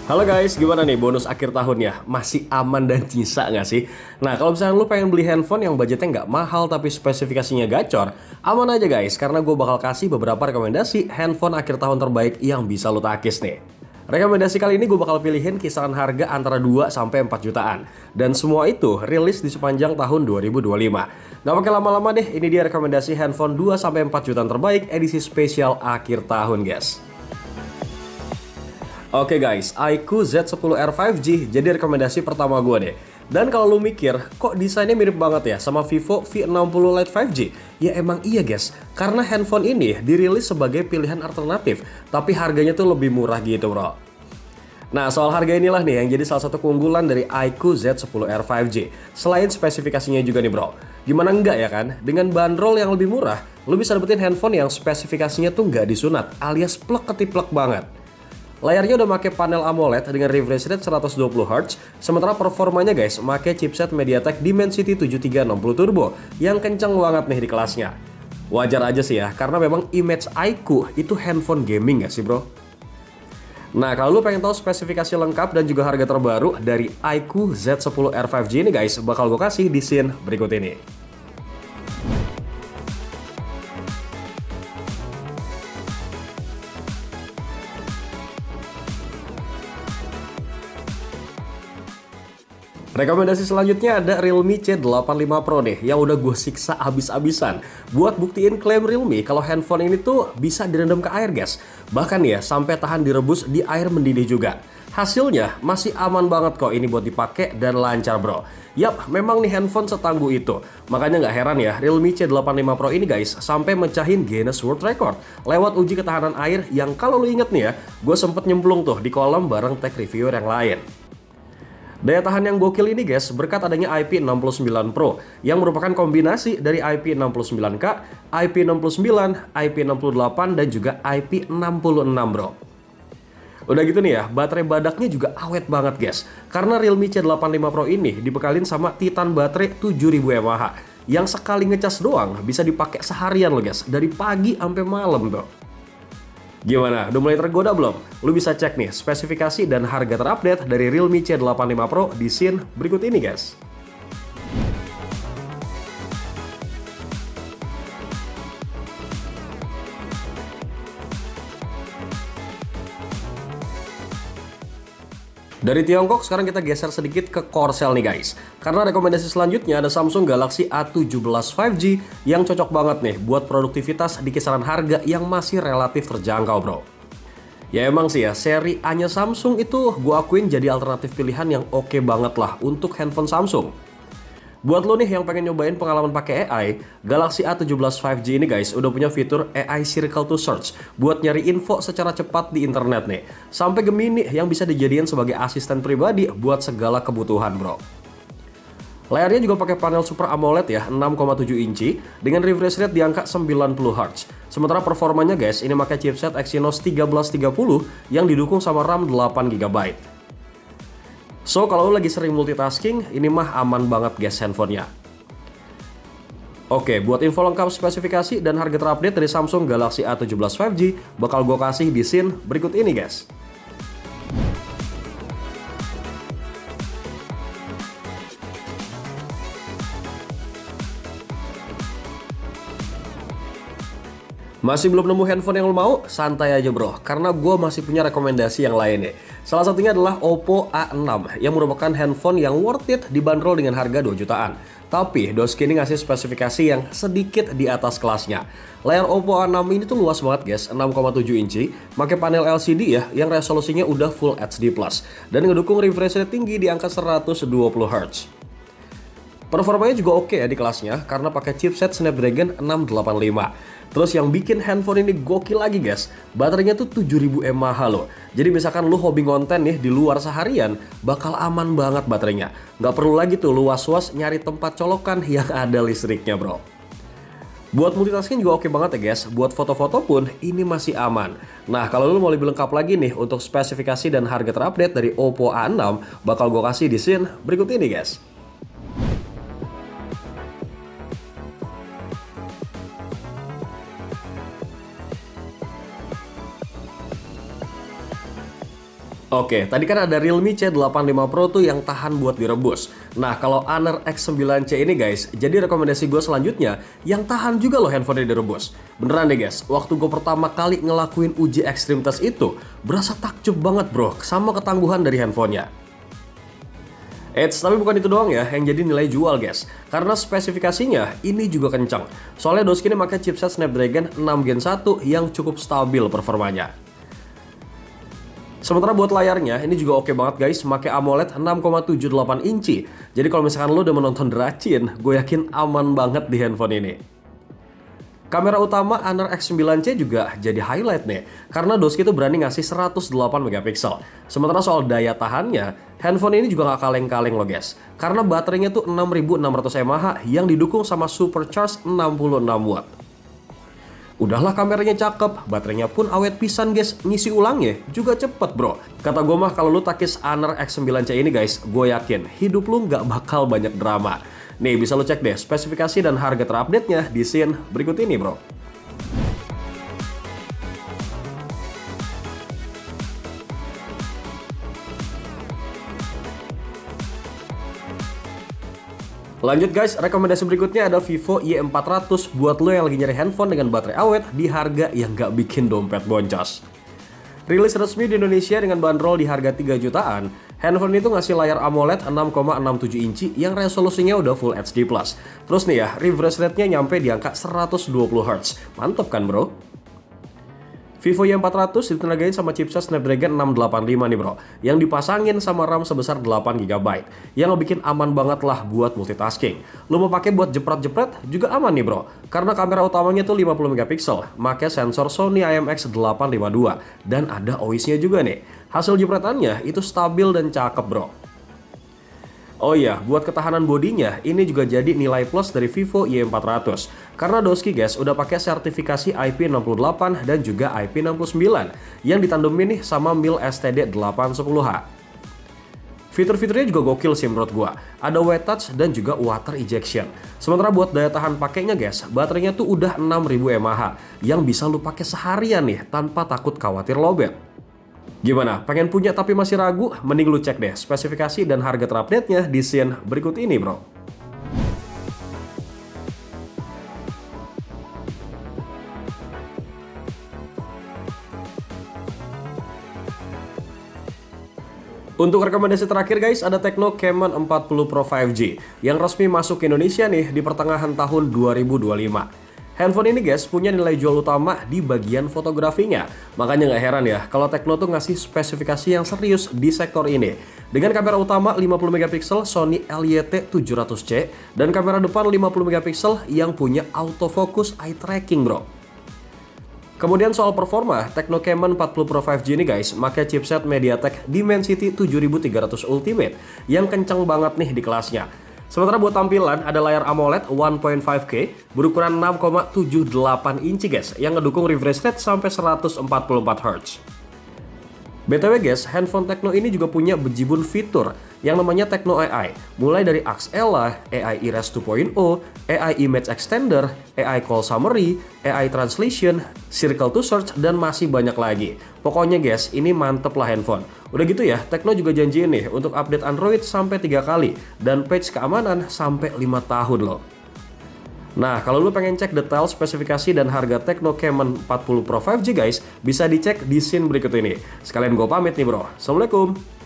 Halo guys, gimana nih bonus akhir tahun ya? Masih aman dan nyisa nggak sih? Nah, kalau misalnya lu pengen beli handphone yang budgetnya nggak mahal tapi spesifikasinya gacor, aman aja guys, karena gue bakal kasih beberapa rekomendasi handphone akhir tahun terbaik yang bisa lu takis nih. Rekomendasi kali ini gue bakal pilihin kisaran harga antara 2 sampai 4 jutaan. Dan semua itu rilis di sepanjang tahun 2025. Gak pakai lama-lama deh, ini dia rekomendasi handphone 2 sampai 4 jutaan terbaik edisi spesial akhir tahun guys. Oke guys, iQOO Z10R 5G jadi rekomendasi pertama gue deh. Dan kalau lu mikir, kok desainnya mirip banget ya sama Vivo V60 Lite 5G? Ya emang iya guys, karena handphone ini dirilis sebagai pilihan alternatif, tapi harganya tuh lebih murah gitu bro. Nah, soal harga inilah nih yang jadi salah satu keunggulan dari iQOO Z10R 5G. Selain spesifikasinya juga nih bro. Gimana enggak ya kan? Dengan bandrol yang lebih murah, lu bisa dapetin handphone yang spesifikasinya tuh nggak disunat, alias plek ketiplek banget. Layarnya udah pakai panel AMOLED dengan refresh rate 120Hz, sementara performanya guys pakai chipset MediaTek Dimensity 7360 Turbo yang kenceng banget nih di kelasnya. Wajar aja sih ya, karena memang image iQOO itu handphone gaming gak sih bro? Nah, kalau lu pengen tahu spesifikasi lengkap dan juga harga terbaru dari iQOO Z10R 5G ini guys, bakal gue kasih di scene berikut ini. Rekomendasi selanjutnya ada Realme C85 Pro deh, yang udah gue siksa abis-abisan buat buktiin klaim Realme kalau handphone ini tuh bisa direndam ke air guys. Bahkan ya sampai tahan direbus di air mendidih juga. Hasilnya masih aman banget kok ini buat dipakai dan lancar bro. Yap, memang nih handphone setangguh itu. Makanya nggak heran ya Realme C85 Pro ini guys sampai mecahin Guinness World Record lewat uji ketahanan air yang kalau lu inget nih ya, gue sempet nyemplung tuh di kolam bareng tech reviewer yang lain. Daya tahan yang gokil ini guys berkat adanya IP69 Pro yang merupakan kombinasi dari IP69K, IP69, IP68 dan juga IP66 bro. Udah gitu nih ya, baterai badaknya juga awet banget guys. Karena Realme C85 Pro ini dibekalin sama Titan baterai 7000 mAh yang sekali ngecas doang bisa dipakai seharian loh guys, dari pagi sampai malam tuh. Gimana? Udah mulai tergoda belum? Lu bisa cek nih spesifikasi dan harga terupdate dari Realme C85 Pro di scene berikut ini guys. Dari Tiongkok sekarang kita geser sedikit ke Korsel nih guys. Karena rekomendasi selanjutnya ada Samsung Galaxy A17 5G yang cocok banget nih buat produktivitas di kisaran harga yang masih relatif terjangkau bro. Ya emang sih ya, seri A-nya Samsung itu gue akuin jadi alternatif pilihan yang oke banget lah untuk handphone Samsung. Buat lo nih yang pengen nyobain pengalaman pakai AI, Galaxy A17 5G ini guys udah punya fitur AI Circle to Search buat nyari info secara cepat di internet nih. Sampai Gemini yang bisa dijadiin sebagai asisten pribadi buat segala kebutuhan bro. Layarnya juga pakai panel Super AMOLED ya, 6,7 inci dengan refresh rate di angka 90Hz. Sementara performanya guys, ini pakai chipset Exynos 1330 yang didukung sama RAM 8GB. So, kalau lo lagi sering multitasking, ini mah aman banget guys handphonenya. Oke, buat info lengkap spesifikasi dan harga terupdate dari Samsung Galaxy A17 5G, bakal gue kasih di scene berikut ini guys. Masih belum nemu handphone yang lo mau? Santai aja bro, karena gue masih punya rekomendasi yang lain nih. Salah satunya adalah Oppo A6 yang merupakan handphone yang worth it dibanderol dengan harga 2 jutaan. Tapi Doski ini ngasih spesifikasi yang sedikit di atas kelasnya. Layar Oppo A6 ini tuh luas banget guys, 6,7 inci, pakai panel LCD ya yang resolusinya udah Full HD+, dan ngedukung refresh rate tinggi di angka 120Hz. Performanya juga oke ya di kelasnya karena pakai chipset Snapdragon 685. Terus yang bikin handphone ini gokil lagi guys, baterainya tuh 7000 mAh loh. Jadi misalkan lu hobi konten nih di luar seharian, bakal aman banget baterainya. Nggak perlu lagi tuh lu was-was nyari tempat colokan yang ada listriknya bro. Buat multitasking juga oke banget ya guys, buat foto-foto pun ini masih aman. Nah kalau lu mau lebih lengkap lagi nih untuk spesifikasi dan harga terupdate dari Oppo A6, bakal gue kasih di scene berikut ini guys. Oke, tadi kan ada Realme C85 Pro tuh yang tahan buat direbus. Nah, kalau Honor X9C ini guys, jadi rekomendasi gue selanjutnya yang tahan juga loh handphone direbus. Beneran deh guys, waktu gue pertama kali ngelakuin uji ekstrim test itu, berasa takjub banget bro sama ketangguhan dari handphonenya. Eits, tapi bukan itu doang ya yang jadi nilai jual guys. Karena spesifikasinya ini juga kencang. Soalnya Doski ini pakai chipset Snapdragon 6 Gen 1 yang cukup stabil performanya. Sementara buat layarnya, ini juga oke banget guys, pakai AMOLED 6,78 inci. Jadi kalau misalkan lo udah menonton Dracin, gue yakin aman banget di handphone ini. Kamera utama Honor X9C juga jadi highlight nih, karena Doski itu berani ngasih 108 megapiksel. Sementara soal daya tahannya, handphone ini juga nggak kaleng-kaleng loh guys, karena baterainya tuh 6600 mAh yang didukung sama supercharged 66 watt. Udahlah kameranya cakep, baterainya pun awet pisan guys, ngisi ulangnya juga cepet bro. Kata gue mah kalau lu takis Honor X9C ini guys, gue yakin hidup lu nggak bakal banyak drama. Nih bisa lu cek deh spesifikasi dan harga terupdate-nya di scene berikut ini bro. Lanjut guys, rekomendasi berikutnya ada Vivo Y400 buat lo yang lagi nyari handphone dengan baterai awet di harga yang gak bikin dompet boncos. Rilis resmi di Indonesia dengan bandrol di harga 3 jutaan, handphone itu ngasih layar AMOLED 6,67 inci yang resolusinya udah Full HD+. Terus nih ya, refresh rate-nya nyampe di angka 120 Hz. Mantep kan bro? Vivo Y400 ditenagain sama chipset Snapdragon 685 nih bro, yang dipasangin sama RAM sebesar 8GB, yang ngebikin aman banget lah buat multitasking. Lu mau pakai buat jepret-jepret juga aman nih bro, karena kamera utamanya tuh 50 megapiksel, pakai sensor Sony IMX852, dan ada OIS-nya juga nih. Hasil jepretannya itu stabil dan cakep bro. Oh iya, buat ketahanan bodinya, ini juga jadi nilai plus dari Vivo Y400. Karena Doski guys udah pakai sertifikasi IP68 dan juga IP69 yang ditandemin nih sama MIL STD 810H. Fitur-fiturnya juga gokil sih menurut gua. Ada white touch dan juga water ejection. Sementara buat daya tahan pakainya guys, baterainya tuh udah 6000 mAh yang bisa lu pakai seharian nih tanpa takut khawatir lowbat. Gimana? Pengen punya tapi masih ragu? Mending lu cek deh spesifikasi dan harga terupdate-nya di scene berikut ini bro. Untuk rekomendasi terakhir guys, ada Tecno Camon 40 Pro 5G yang resmi masuk ke Indonesia nih di pertengahan tahun 2025. Handphone ini guys punya nilai jual utama di bagian fotografinya. Makanya nggak heran ya kalau Tecno tuh ngasih spesifikasi yang serius di sektor ini. Dengan kamera utama 50 megapiksel Sony LYT700C dan kamera depan 50 megapiksel yang punya autofocus eye tracking bro. Kemudian soal performa, Tecno Camon 40 Pro 5G ini guys pakai chipset MediaTek Dimensity 7300 Ultimate yang kenceng banget nih di kelasnya. Sementara buat tampilan ada layar AMOLED 1.5K berukuran 6,78 inci guys yang ngedukung refresh rate sampai 144 Hz. BTW guys, handphone Tecno ini juga punya bejibun fitur yang namanya Tecno AI. Mulai dari AXELA, AI Iris 2.0, AI Image Extender, AI Call Summary, AI Translation, Circle to Search, dan masih banyak lagi. Pokoknya guys, ini mantep lah handphone. Udah gitu ya, Tecno juga janjiin nih untuk update Android sampai 3 kali dan patch keamanan sampai 5 tahun loh. Nah, kalau lu pengen cek detail spesifikasi dan harga Tecno Camon 40 Pro 5G guys, bisa dicek di scene berikut ini. Sekalian gue pamit nih bro. Assalamualaikum.